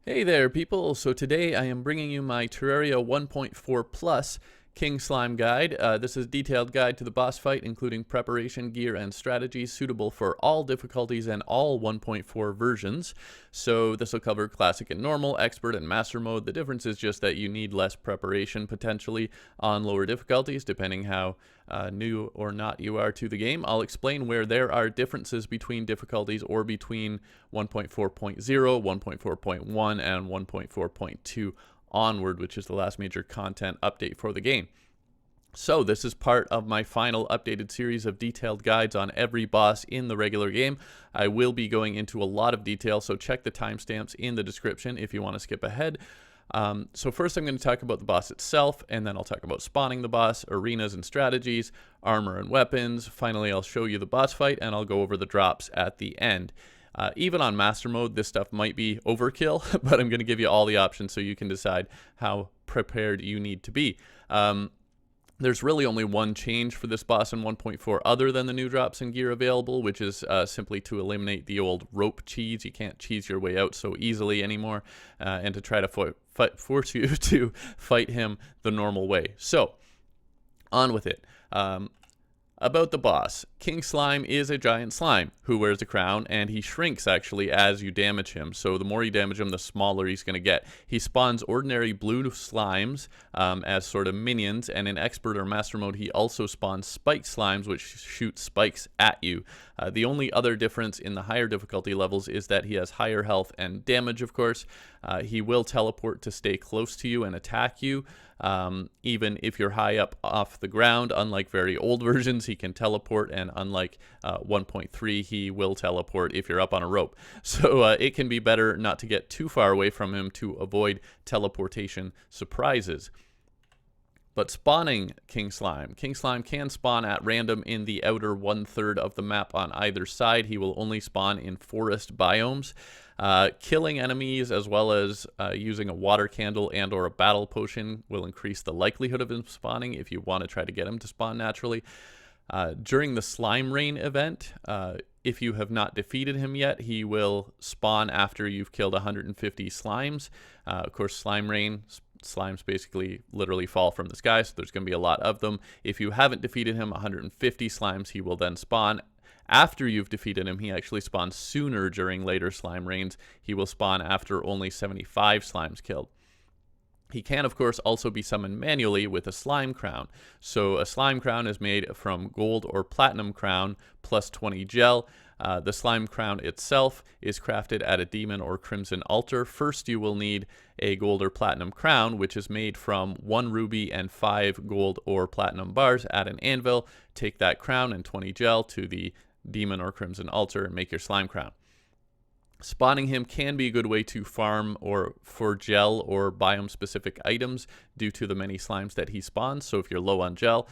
Hey there, people. So today I am bringing you my Terraria 1.4 Plus King Slime guide. This is a detailed guide to the boss fight, including preparation, gear, and strategies suitable for all difficulties and all 1.4 versions. So this will cover classic and normal, expert, and master mode. The difference is just that you need less preparation potentially on lower difficulties, depending how new or not you are to the game. I'll explain where there are differences between difficulties or between 1.4.0, 1.4.1, and 1.4.2 onward, which is the last major content update for the game. So this is part of my final updated series of detailed guides on every boss in the regular game. I will be going into a lot of detail, so check the timestamps in the description if you want to skip ahead. So first I'm going to talk about the boss itself, and then I'll talk about spawning the boss, arenas and strategies, armor and weapons. Finally, I'll show you the boss fight, and I'll go over the drops at the end. Even on master mode, this stuff might be overkill, but I'm going to give you all the options so you can decide how prepared you need to be. There's really only one change for this boss in 1.4 other than the new drops and gear available, which is simply to eliminate the old rope cheese. You can't cheese your way out so easily anymore, and to try to force you to fight him the normal way. So, on with it. About the boss, King Slime is a giant slime who wears a crown, and he shrinks actually as you damage him. So the more you damage him, the smaller he's going to get. He spawns ordinary blue slimes as sort of minions, and in expert or master mode, he also spawns spike slimes, which shoot spikes at you. The only other difference in the higher difficulty levels is that he has higher health and damage, of course. He will teleport to stay close to you and attack you. Even if you're high up off the ground, unlike very old versions, he can teleport, and unlike 1.3, he will teleport if you're up on a rope. So it can be better not to get too far away from him to avoid teleportation surprises. But spawning King Slime. King Slime can spawn at random in the outer 1/3 of the map on either side. He will only spawn in forest biomes. Killing enemies as well as using a water candle and or a battle potion will increase the likelihood of him spawning if you want to try to get him to spawn naturally. During the Slime Rain event, if you have not defeated him yet, he will spawn after you've killed 150 slimes. Of course, Slime Rain, slimes basically literally fall from the sky, so there's going to be a lot of them. If you haven't defeated him, 150 slimes, he will then spawn. After you've defeated him, he actually spawns sooner during later slime rains. He will spawn after only 75 slimes killed. He can, of course, also be summoned manually with a slime crown. So a slime crown is made from gold or platinum crown plus 20 gel. The slime crown itself is crafted at a demon or crimson altar. First, you will need a gold or platinum crown, which is made from 1 ruby and 5 gold or platinum bars at an anvil. Take that crown and 20 gel to the demon or crimson altar and make your slime crown. Spawning him can be a good way to farm or for gel or biome specific items due to the many slimes that he spawns. So if you're low on gel,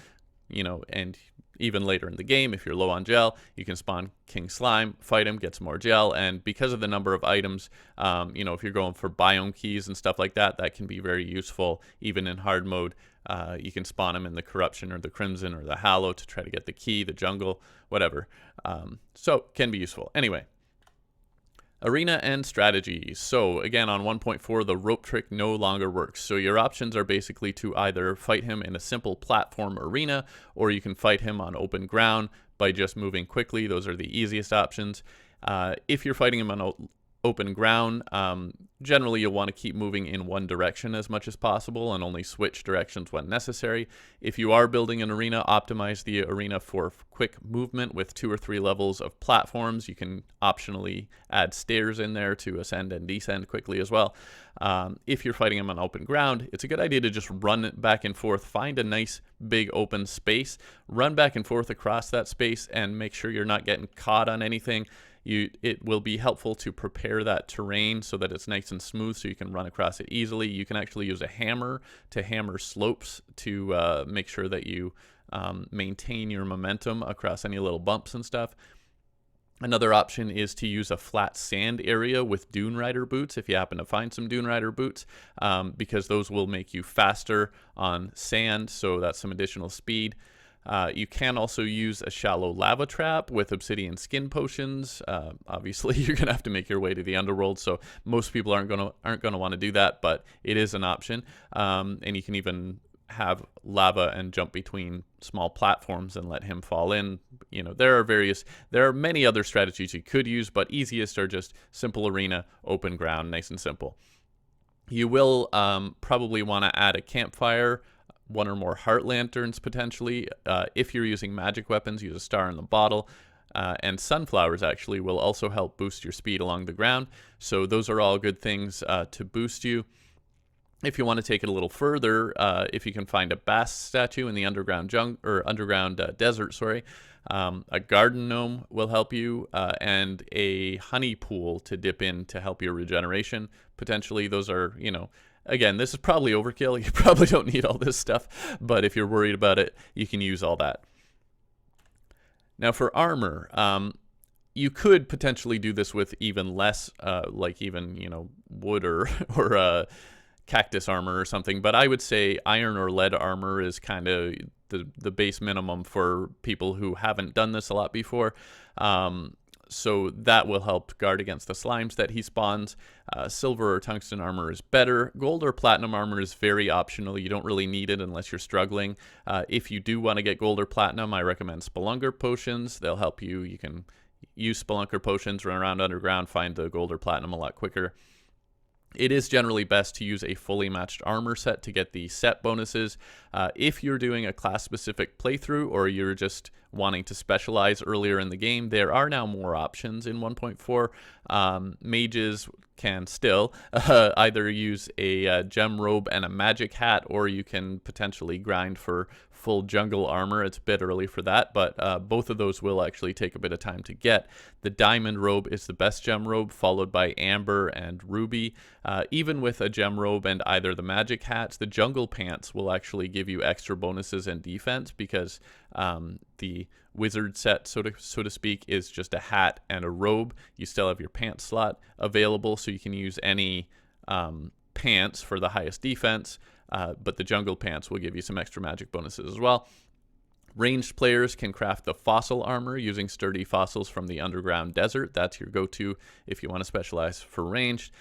and even later in the game, if you're low on gel, you can spawn King Slime, fight him, get some more gel, and because of the number of items, if you're going for biome keys and stuff like that, that can be very useful even in hard mode. You can spawn him in the Corruption or the Crimson or the Hallow to try to get the key, the jungle, whatever. So can be useful. Anyway. Arena and strategy. So again, on 1.4, the rope trick no longer works. So your options are basically to either fight him in a simple platform arena, or you can fight him on open ground by just moving quickly. Those are the easiest options. If you're fighting him on open ground, generally you'll want to keep moving in one direction as much as possible and only switch directions when necessary. If you are building an arena, optimize the arena for quick movement with 2 or 3 levels of platforms. You can optionally add stairs in there to ascend and descend quickly as well. If you're fighting him on open ground, it's a good idea to just run back and forth. Find a nice big open space, run back and forth across that space, and make sure you're not getting caught on anything. It will be helpful to prepare that terrain so that it's nice and smooth so you can run across it easily. You can actually use a hammer to hammer slopes to make sure that you maintain your momentum across any little bumps and stuff. Another option is to use a flat sand area with Dune Rider boots if you happen to find some Dune Rider boots, because those will make you faster on sand, so that's some additional speed. You can also use a shallow lava trap with obsidian skin potions. Obviously, you're gonna have to make your way to the underworld, so most people aren't gonna want to do that, but it is an option. And you can even have lava and jump between small platforms and let him fall in. You know, there are many other strategies you could use, but easiest are just simple arena, open ground, nice and simple. You will probably want to add a campfire, one or more heart lanterns potentially. If you're using magic weapons, use a star in the bottle. And sunflowers actually will also help boost your speed along the ground. So those are all good things to boost you. If you want to take it a little further, if you can find a bass statue in the underground desert, a garden gnome will help you, and a honey pool to dip in to help your regeneration. Potentially, those are, you know, again, this is probably overkill. You probably don't need all this stuff, but if you're worried about it, you can use all that. Now for armor, you could potentially do this with even less, like even, you know, wood or cactus armor or something, but I would say iron or lead armor is kind of the base minimum for people who haven't done this a lot before. So that will help guard against the slimes that he spawns. Silver or tungsten armor is better. Gold or platinum armor is very optional. You don't really need it unless you're struggling. If you do want to get gold or platinum, I recommend Spelunker potions. They'll help you. You can use Spelunker potions, run around underground, find the gold or platinum a lot quicker. It is generally best to use a fully matched armor set to get the set bonuses. If you're doing a class-specific playthrough or you're just wanting to specialize earlier in the game, there are now more options in 1.4. Mages can still either use a gem robe and a magic hat, or you can potentially grind for full jungle armor. It's a bit early for that, but both of those will actually take a bit of time to get. The diamond robe is the best gem robe, followed by amber and ruby. Even with a gem robe and either the magic hats, the jungle pants will actually give you extra bonuses and defense, because the wizard set, so to speak, is just a hat and a robe. You still have your pants slot available, so you can use any pants for the highest defense, but the jungle pants will give you some extra magic bonuses as well. Ranged players can craft the fossil armor using sturdy fossils from the underground desert. That's your go-to if you want to specialize for ranged.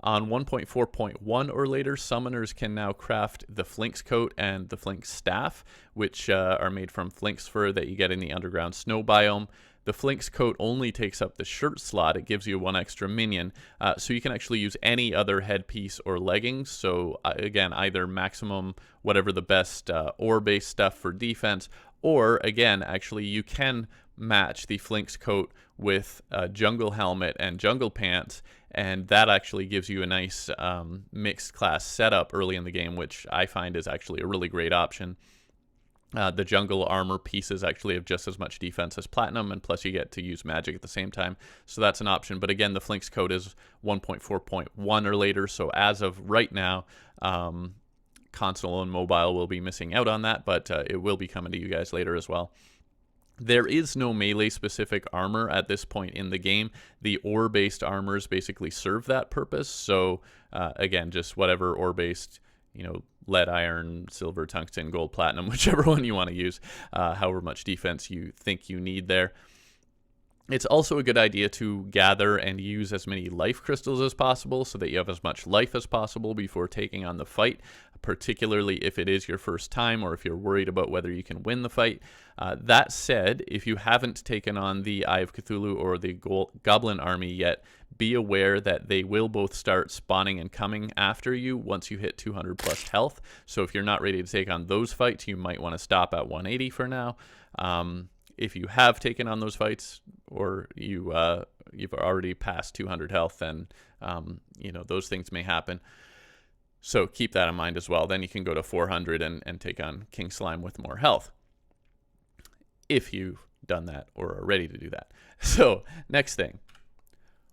On 1.4.1 or later, summoners can now craft the Flinx coat and the Flinx staff, which are made from Flinx fur that you get in the underground snow biome. The Flinx coat only takes up the shirt slot. It gives you one extra minion, so you can actually use any other headpiece or leggings. So again, either maximum, whatever the best ore-based stuff for defense, or again, actually you can match the Flinx coat with a jungle helmet and jungle pants, and that actually gives you a nice mixed class setup early in the game, which I find is actually a really great option. The jungle armor pieces actually have just as much defense as platinum, and plus you get to use magic at the same time, so that's an option. But again, the Flinx coat is 1.4.1 or later, so as of right now, console and mobile will be missing out on that, but it will be coming to you guys later as well. There is no melee-specific armor at this point in the game. The ore-based armors basically serve that purpose, so again, just whatever ore-based, you know, lead, iron, silver, tungsten, gold, platinum, whichever one you want to use, however much defense you think you need there. It's also a good idea to gather and use as many life crystals as possible so that you have as much life as possible before taking on the fight, particularly if it is your first time or if you're worried about whether you can win the fight. That said, if you haven't taken on the Eye of Cthulhu or the Goblin Army yet, be aware that they will both start spawning and coming after you once you hit 200 plus health. So if you're not ready to take on those fights, you might want to stop at 180 for now. If you have taken on those fights, or you've already passed 200 health, then you know, those things may happen. So keep that in mind as well. Then you can go to 400 and take on King Slime with more health, if you've done that or are ready to do that. So next thing,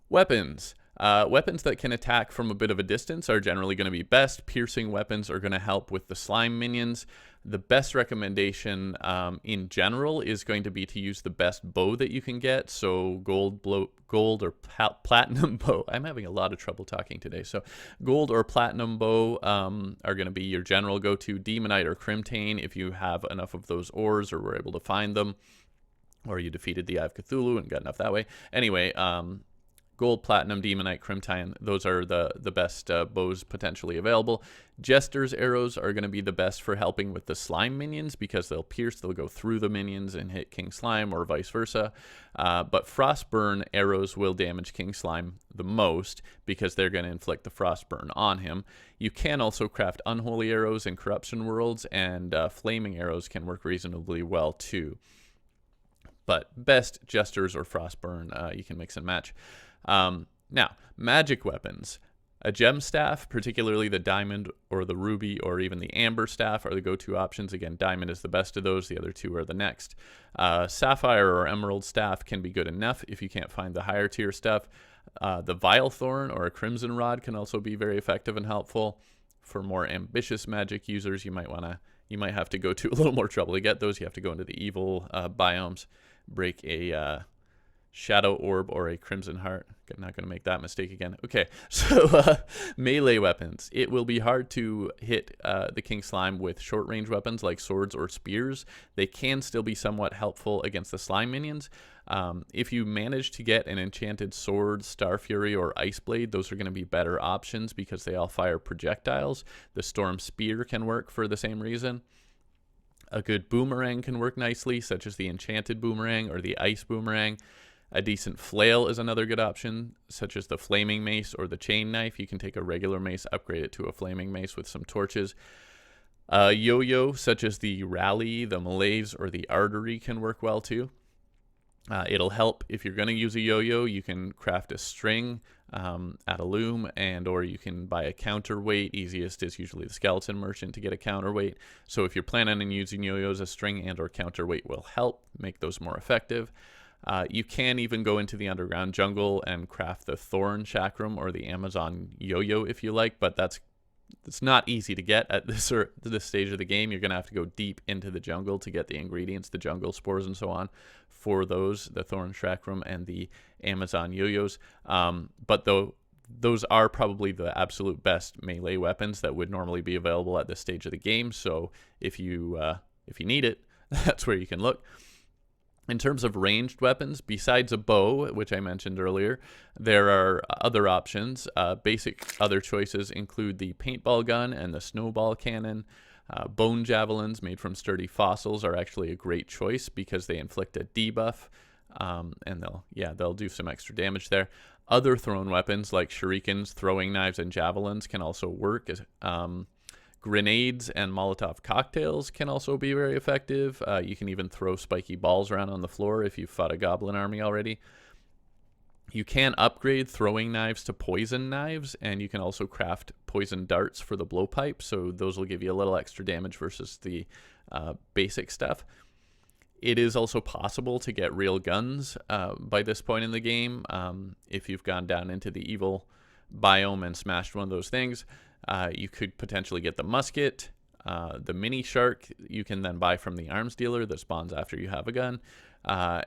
weapons. Weapons that can attack from a bit of a distance are generally going to be best. Piercing weapons are going to help with the slime minions. The best recommendation in general is going to be to use the best bow that you can get. So gold or platinum bow. I'm having a lot of trouble talking today. So gold or platinum bow are going to be your general go-to. Demonite or Crimtane if you have enough of those ores or were able to find them, or you defeated the Eye of Cthulhu and got enough that way. Anyway, gold, platinum, demonite, Crimtane, those are the best bows potentially available. Jester's arrows are going to be the best for helping with the slime minions because they'll pierce, they'll go through the minions and hit King Slime, or vice versa. But Frostburn arrows will damage King Slime the most because they're going to inflict the Frostburn on him. You can also craft unholy arrows in Corruption Worlds, and flaming arrows can work reasonably well too. But best Jesters or Frostburn, you can mix and match. Now, magic weapons. A gem staff, particularly the diamond or the ruby or even the amber staff, are the go-to options. Again, diamond is the best of those. The other two are the next. Sapphire or emerald staff can be good enough if you can't find the higher tier stuff. The vile thorn or a crimson rod can also be very effective and helpful. For more ambitious magic users, you might have to go to a little more trouble to get those. You have to go into the evil biomes, break a shadow orb or a crimson heart. I'm not going to make that mistake again. Okay, so melee weapons. It will be hard to hit the King Slime with short range weapons like swords or spears. They can still be somewhat helpful against the slime minions. If you manage to get an enchanted sword, Star Fury, or Ice Blade, those are going to be better options because they all fire projectiles. The Storm Spear can work for the same reason. A good boomerang can work nicely, such as the enchanted boomerang or the ice boomerang. A decent flail is another good option, such as the flaming mace or the chain knife. You can take a regular mace, upgrade it to a flaming mace with some torches. A yo-yo, such as the rally, the malaise, or the artery, can work well too. It'll help if you're going to use a yo-yo. You can craft a string at a loom, or you can buy a counterweight. Easiest is usually the skeleton merchant to get a counterweight. So if you're planning on using yo-yos, a string and or counterweight will help make those more effective. You can even go into the underground jungle and craft the thorn chakram or the Amazon yo-yo if you like, but it's not easy to get at this stage of the game. You're going to have to go deep into the jungle to get the ingredients, the jungle spores and so on, for those, the thorn chakram and the Amazon yo-yos. But those are probably the absolute best melee weapons that would normally be available at this stage of the game. So if you need it, that's where you can look. In terms of ranged weapons, besides a bow, which I mentioned earlier, there are other options. Basic other choices include the paintball gun and the snowball cannon. Bone javelins made from sturdy fossils are actually a great choice because they inflict a debuff, and they'll do some extra damage there. Other thrown weapons like shurikens, throwing knives, and javelins can also work. Grenades and Molotov cocktails can also be very effective. You can even throw spiky balls around on the floor if you've fought a goblin army already. You can upgrade throwing knives to poison knives, and you can also craft poison darts for the blowpipe, so those will give you a little extra damage versus the basic stuff. It is also possible to get real guns by this point in the game. If you've gone down into the evil biome and smashed one of those things, you could potentially get the musket. The mini shark you can then buy from the arms dealer that spawns after you have a gun.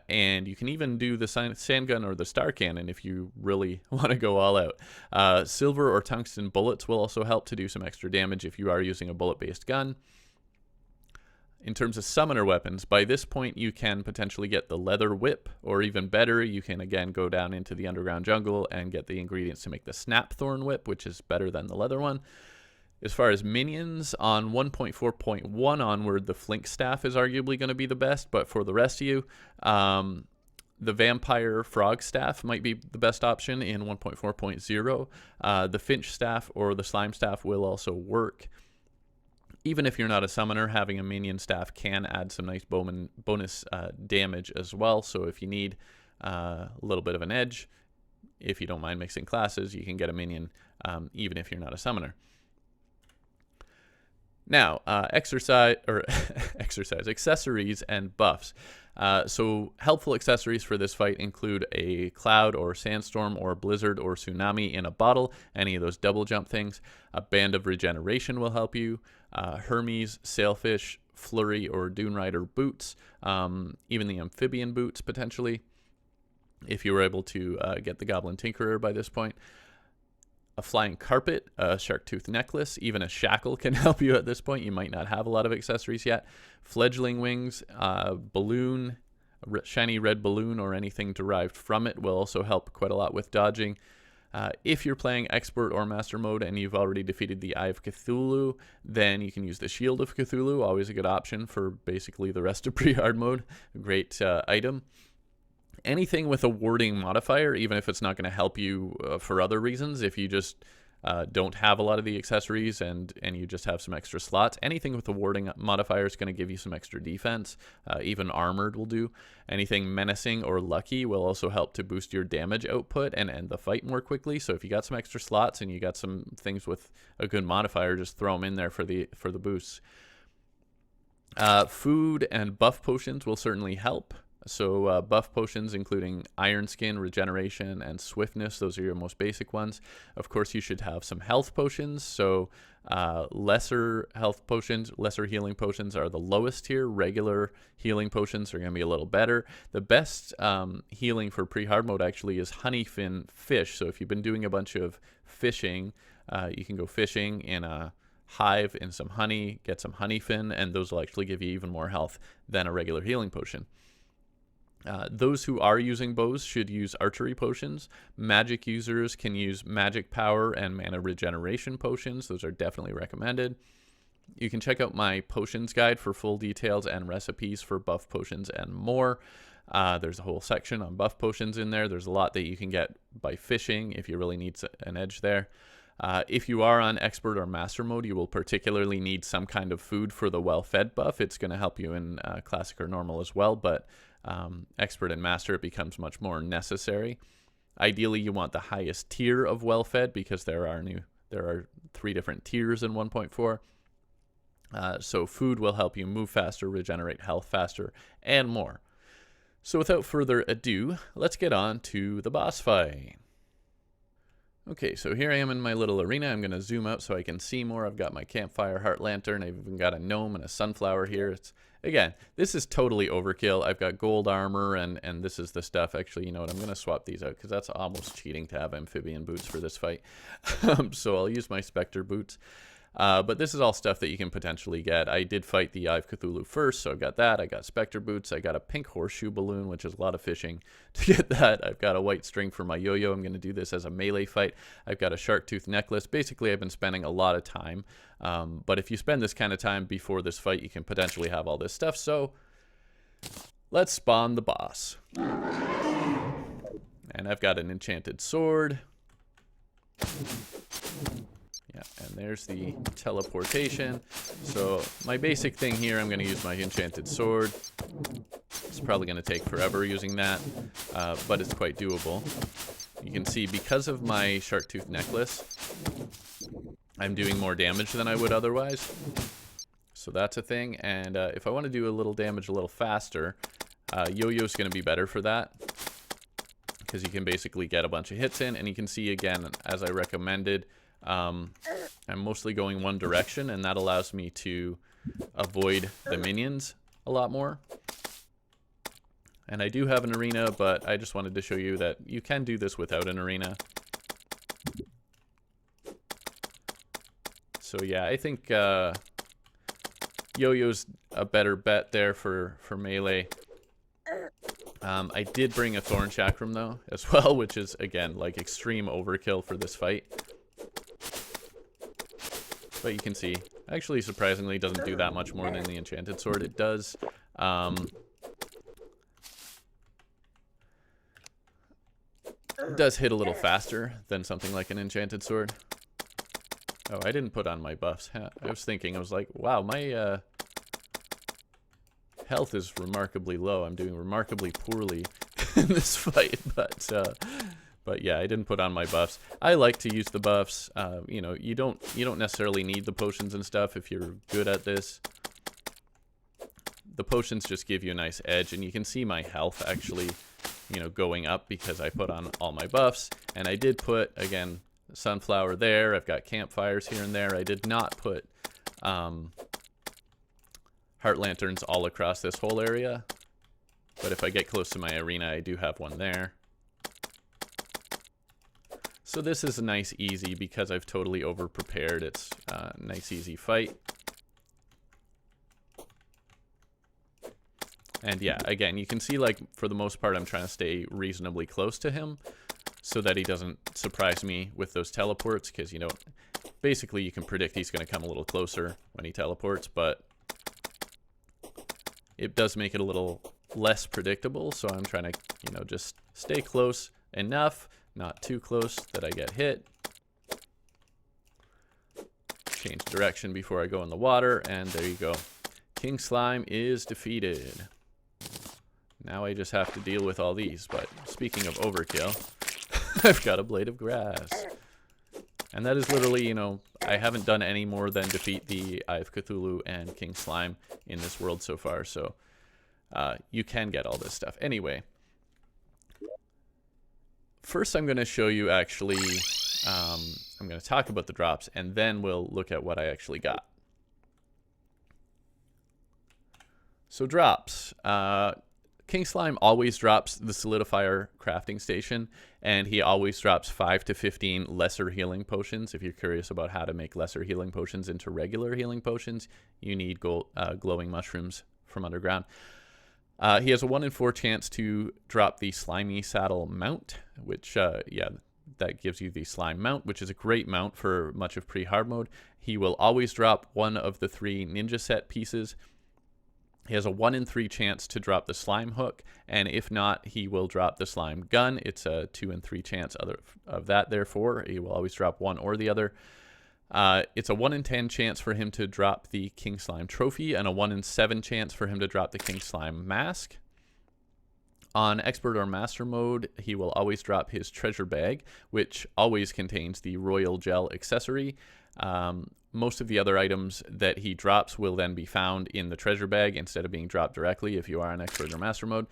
And you can even do the sand gun or the star cannon if you really want to go all out. Silver or tungsten bullets will also help to do some extra damage if you are using a bullet-based gun. In terms of summoner weapons, by this point you can potentially get the leather whip, or even better, you can again go down into the underground jungle and get the ingredients to make the snapthorn whip, which is better than the leather one. As far as minions, on 1.4.1 onward, the flink staff is arguably going to be the best, but for the rest of you, the vampire frog staff might be the best option in 1.4.0. The finch staff or the slime staff will also work. Even if you're not a summoner, having a minion staff can add some nice bonus damage as well. So if you need a little bit of an edge, if you don't mind mixing classes, you can get a minion even if you're not a summoner. Now, accessories and buffs. So helpful accessories for this fight include a cloud or sandstorm or blizzard or tsunami in a bottle, any of those double jump things. A band of regeneration will help you. Hermes, sailfish, flurry, or dune rider boots. Even the amphibian boots potentially, if you were able to get the goblin tinkerer by this point. A flying carpet, a shark tooth necklace, even a shackle can help you at this point. You might not have a lot of accessories yet. Fledgling wings, balloon, shiny red balloon, or anything derived from it will also help quite a lot with dodging. If you're playing expert or master mode and you've already defeated the Eye of Cthulhu, then you can use the Shield of Cthulhu, always a good option for basically the rest of pre-hard mode. A great item. Anything with a warding modifier, even if it's not going to help you for other reasons, if you just don't have a lot of the accessories and you just have some extra slots, anything with a warding modifier is going to give you some extra defense. Even armored will do. Anything menacing or lucky will also help to boost your damage output and end the fight more quickly. So if you got some extra slots and you got some things with a good modifier, just throw them in there for the boosts. Food and buff potions will certainly help. So buff potions including Iron Skin, Regeneration, and Swiftness. Those are your most basic ones. Of course, you should have some health potions. So lesser health potions, lesser healing potions are the lowest tier. Regular healing potions are going to be a little better. The best healing for pre-hard mode actually is honeyfin fish. So if you've been doing a bunch of fishing, you can go fishing in a hive in some honey, get some honeyfin, and those will actually give you even more health than a regular healing potion. Those who are using bows should use archery potions. Magic users can use magic power and mana regeneration potions. Those are definitely recommended. You can check out my potions guide for full details and recipes for buff potions and more. There's a whole section on buff potions in there. There's a lot that you can get by fishing if you really need an edge there. If you are on expert or master mode, you will particularly need some kind of food for the well-fed buff. It's going to help you in classic or normal as well, but expert and master, it becomes much more necessary. Ideally, you want the highest tier of well-fed because there are 3 different tiers in 1.4. So food will help you move faster, regenerate health faster, and more. So without further ado, let's get on to the boss fight. Okay, so here I am in my little arena. I'm going to zoom out so I can see more. I've got my campfire heart lantern. I've even got a gnome and a sunflower here. Again, this is totally overkill. I've got gold armor, and this is the stuff. Actually, you know what? I'm going to swap these out because that's almost cheating to have amphibian boots for this fight. So I'll use my Spectre boots. But this is all stuff that you can potentially get. I did fight the Eye of Cthulhu first, so I got that. I got Spectre boots. I got a pink horseshoe balloon, which is a lot of fishing to get that. I've got a white string for my yo-yo. I'm going to do this as a melee fight. I've got a shark tooth necklace. Basically, I've been spending a lot of time. But if you spend this kind of time before this fight, you can potentially have all this stuff. So let's spawn the boss. And I've got an enchanted sword. Yeah, and there's the teleportation. So my basic thing here, I'm going to use my enchanted sword. It's probably going to take forever using that, but it's quite doable. You can see because of my shark tooth necklace, I'm doing more damage than I would otherwise. So that's a thing. And if I want to do a little damage a little faster, yo-yo's going to be better for that, because you can basically get a bunch of hits in. And you can see, again, as I recommended, I'm mostly going one direction, and that allows me to avoid the minions a lot more. And I do have an arena, but I just wanted to show you that you can do this without an arena. So yeah, I think yo-yo's a better bet there for melee. I did bring a thorn chakram though as well, which is again like extreme overkill for this fight. But you can see, actually surprisingly doesn't do that much more than the enchanted sword. It does hit a little faster than something like an enchanted sword. Oh, I didn't put on my buffs. I was thinking, I was like, wow, my health is remarkably low. I'm doing remarkably poorly in this fight, but But yeah, I didn't put on my buffs. I like to use the buffs. You know, you don't necessarily need the potions and stuff if you're good at this. The potions just give you a nice edge, and you can see my health actually, you know, going up because I put on all my buffs. And I did put, again, sunflower there. I've got campfires here and there. I did not put heart lanterns all across this whole area. But if I get close to my arena, I do have one there. So this is a nice easy because I've totally over-prepared. It's a nice easy fight. And yeah, again, you can see, like, for the most part, I'm trying to stay reasonably close to him so that he doesn't surprise me with those teleports, because, you know, basically you can predict he's going to come a little closer when he teleports, but it does make it a little less predictable, so I'm trying to, you know, just stay close enough, not too close that I get hit. Change direction before I go in the water, and there you go. King Slime is defeated. Now I just have to deal with all these, but speaking of overkill, I've got a blade of grass. And that is literally, you know, I haven't done any more than defeat the Eye of Cthulhu and King Slime in this world so far, so you can get all this stuff. Anyway, first I'm going to show you actually, I'm going to talk about the drops, and then we'll look at what I actually got. So drops. King Slime always drops the Solidifier crafting station, and he always drops 5 to 15 lesser healing potions. If you're curious about how to make lesser healing potions into regular healing potions, you need glowing mushrooms from underground. He has a 1 in 4 chance to drop the Slimy Saddle mount, which, yeah, that gives you the Slime mount, which is a great mount for much of pre-hard mode. He will always drop one of the 3 ninja set pieces. He has a 1 in 3 chance to drop the slime hook, and if not, he will drop the slime gun. It's a 2 in 3 chance of that, therefore. He will always drop one or the other. It's a 1 in 10 chance for him to drop the King Slime trophy, and a 1 in 7 chance for him to drop the King Slime mask. On Expert or Master mode, he will always drop his treasure bag, which always contains the Royal Gel accessory. Most of the other items that he drops will then be found in the treasure bag instead of being dropped directly if you are on Expert or Master mode.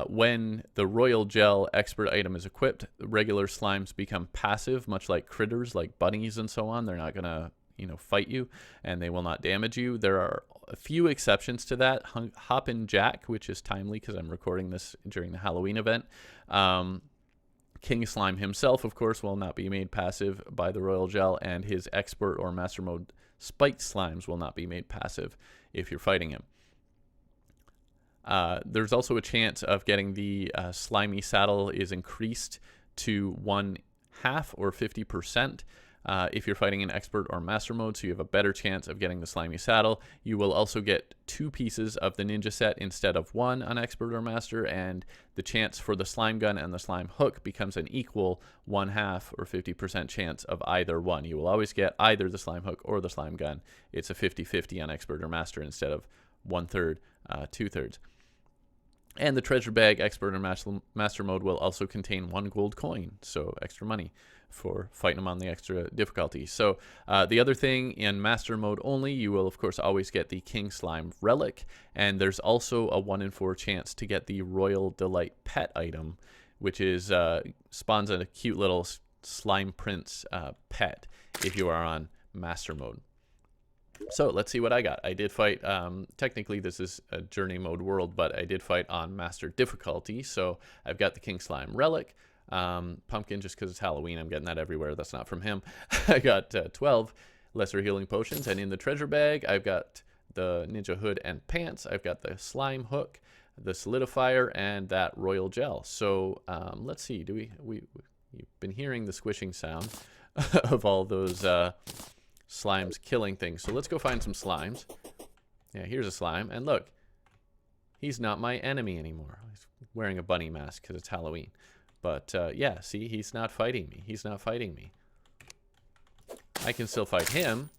When the Royal Gel Expert item is equipped, regular slimes become passive, much like critters like bunnies and so on. They're not going to, you know, fight you, and they will not damage you. There are a few exceptions to that. Hoppin' Jack, which is timely because I'm recording this during the Halloween event. King Slime himself, of course, will not be made passive by the Royal Gel, and his Expert or Master Mode Spiked Slimes will not be made passive if you're fighting him. There's also a chance of getting the Slimy Saddle is increased to 1/2 or 50%. If you're fighting in Expert or Master Mode, so you have a better chance of getting the Slimy Saddle. You will also get 2 pieces of the Ninja Set instead of 1 on Expert or Master, and the chance for the Slime Gun and the Slime Hook becomes an equal 1/2 or 50% chance of either one. You will always get either the Slime Hook or the Slime Gun. It's a 50-50 on Expert or Master instead of 1/3, 2/3. And the treasure bag, Expert or Master Mode, will also contain 1 gold coin, so extra money for fighting them on the extra difficulty. So the other thing, in Master Mode only, you will of course always get the King Slime Relic, and there's also a 1 in 4 chance to get the Royal Delight Pet item, which is spawns a cute little Slime Prince pet if you are on Master Mode. So let's see what I got. I did fight, technically this is a journey mode world, but I did fight on master difficulty. So I've got the King Slime Relic, pumpkin just because it's Halloween. I'm getting that everywhere. That's not from him. I got 12 lesser healing potions, and in the treasure bag, I've got the Ninja Hood and Pants. I've got the Slime Hook, the Solidifier, and that Royal Gel. So let's see. You've been hearing the squishing sound of all those slimes killing things. So let's go find some slimes. Yeah, here's a slime, and look, he's not my enemy anymore. He's wearing a bunny mask because it's Halloween. But yeah, see, he's not fighting me. He's not fighting me. I can still fight him.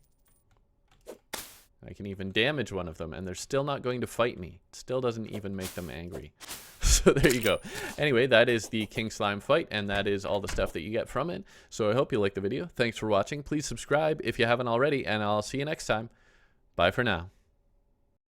I can even damage one of them, and they're still not going to fight me. It still doesn't even make them angry. So there you go. Anyway, that is the King Slime fight, and that is all the stuff that you get from it. So I hope you liked the video. Thanks for watching. Please subscribe if you haven't already, and I'll see you next time. Bye for now.